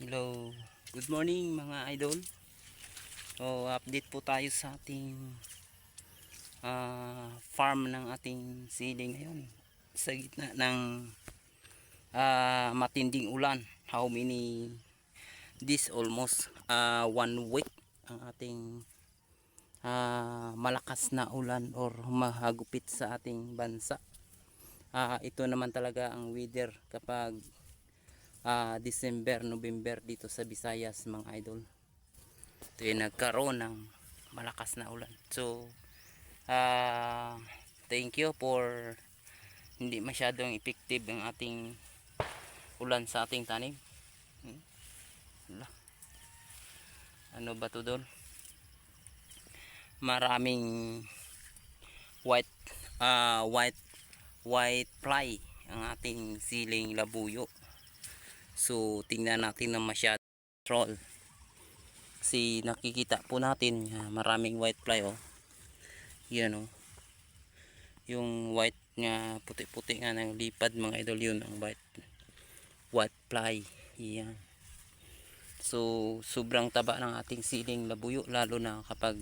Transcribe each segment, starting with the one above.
Hello, good morning mga idol. So update po tayo sa ating farm ng ating sili ngayon sa gitna ng matinding ulan. How many this almost 1 week ang ating malakas na ulan or mahagupit sa ating bansa. Ito naman talaga ang weather kapag December, November dito sa Visayas mga idol. Ito yung nagkaroon ng malakas na ulan. So thank you for hindi masyadong effective ang ating ulan sa ating tanim. Ano ba to doon? Maraming white white fly ang ating siling labuyo. So tingnan natin na masyado troll. Kasi nakikita po natin maraming white fly yan yung white nga puti-puti nga ng lipad mga idol, yun ang white fly yan. So sobrang taba ng ating siling labuyo lalo na kapag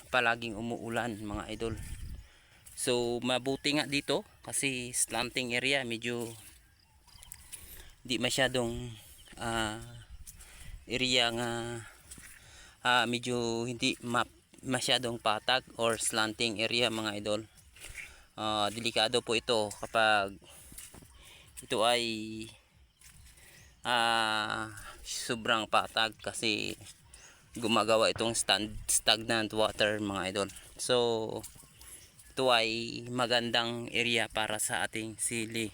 palaging umuulan mga idol. So mabuti nga dito kasi slanting area, medyo di masyadong area nga medyo hindi masyadong patag or slanting area mga idol. Delikado po ito kapag ito ay sobrang patag kasi gumagawa itong stagnant water mga idol. So ito ay magandang area para sa ating sili,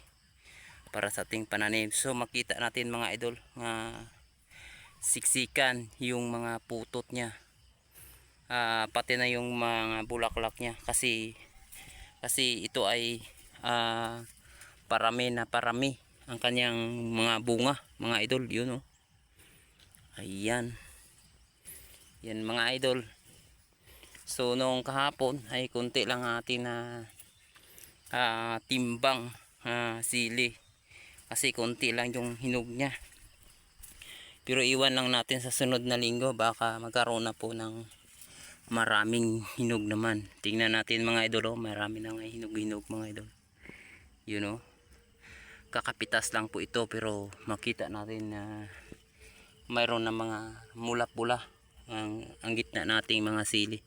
para sa ating pananim. So makita natin mga idol nga siksikan yung mga putot niya, pati na yung mga bulaklak niya kasi ito ay parami na parami ang kanyang mga bunga mga idol. Yun ayan yan mga idol. So noong kahapon ay konti lang atin na timbang sili kasi konti lang yung hinog niya, pero iwan lang natin sa sunod na linggo baka magkaroon na po ng maraming hinog naman. Tingnan natin mga idol, marami na nga hinog mga idol. Kakapitas lang po ito pero makita natin na mayroon na mga mula-pula ang gitna nating mga sili.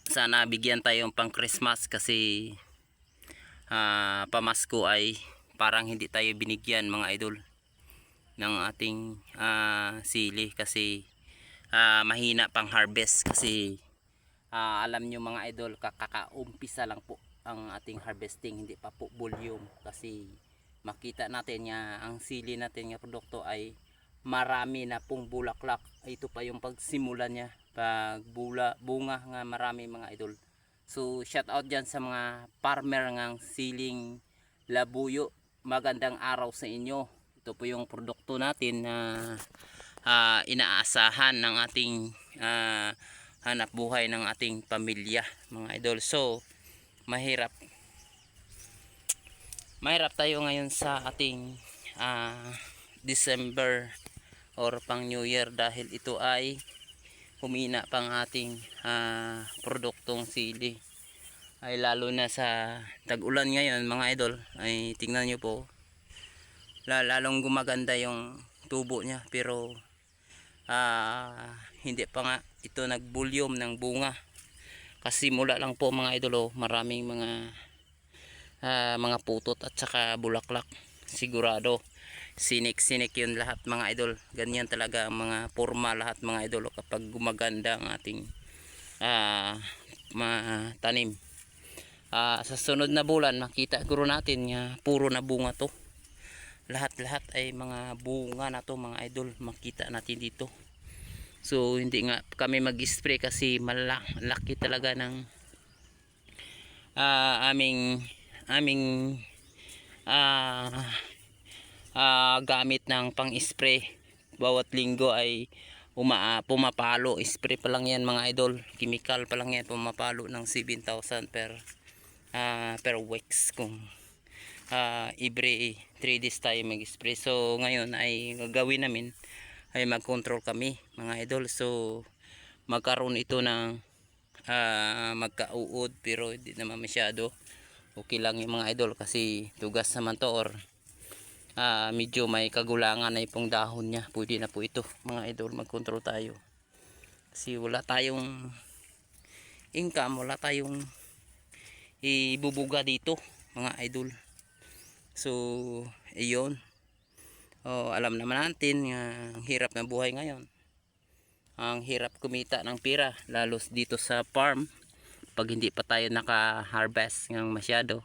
Sana bigyan tayong pang Christmas kasi pamasko ay parang hindi tayo binigyan mga idol ng ating sili kasi mahina pang harvest kasi alam nyo mga idol, kakaumpisa lang po ang ating harvesting, hindi pa po volume kasi makita natin nga ang sili natin nga produkto ay marami na pong bulaklak. Ito pa yung pagsimula niya, pag bunga nga marami mga idol. So shout out dyan sa mga farmer ng siling labuyo, magandang araw sa inyo. Ito po yung produkto natin na inaasahan ng ating hanap buhay ng ating pamilya mga idol. So mahirap tayo ngayon sa ating December or pang New Year dahil ito ay humina pang ating produktong sili, ay lalo na sa tag-ulan ngayon mga idol. Ay tingnan nyo po, lalong gumaganda yung tubo niya pero hindi pa nga ito nag-volume ng bunga kasi mula lang po mga idol. Maraming mga putot at saka bulaklak. Sigurado sinik yun lahat mga idol. Ganyan talaga ang mga forma lahat mga idol kapag gumaganda ang ating tanim. Sa sunod na bulan makita guro natin nga puro na bunga to, lahat ay mga bunga na to mga idol, makita natin dito. So hindi nga kami mag-spray kasi malaki talaga ng aming gamit ng pang-spray. Bawat linggo ay pumapalo, spray pa lang yan mga idol, chemical pa lang yan, pumapalo ng 7,000 per weeks kung every 3 days tayo mag-spray. So ngayon ay gagawin namin ay mag-control kami mga idol. So magkaroon ito ng magkauod pero hindi naman masyado. Okay lang yung mga idol kasi tugas naman to, or medyo may kagulangan na pong dahon niya. Pwede na po ito mga idol, mag-control tayo. Kasi wala tayong income, wala tayong ibubuga dito mga idol. So iyon, alam naman natin ang hirap ng buhay ngayon, ang hirap kumita ng pera lalo dito sa farm pag hindi pa tayo naka-harvest ng masyado.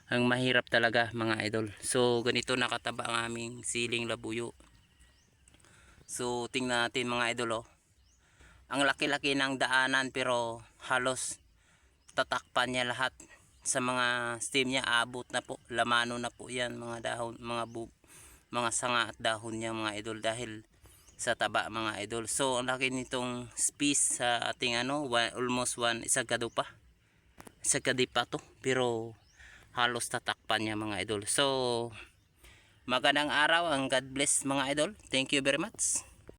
Ang mahirap talaga mga idol. So ganito nakataba ang aming siling labuyo. So tingnan natin mga idol, ang laki-laki ng daanan pero halos tatakpan niya lahat. Sa mga stem niya abot na po, lamano na po yan mga dahon, mga sanga at dahon niya mga idol dahil sa taba mga idol. So ang laki nitong space sa ating almost isagado pa to, pero halos tatakpan niya mga idol. So magandang araw, ang God bless mga idol. Thank you very much.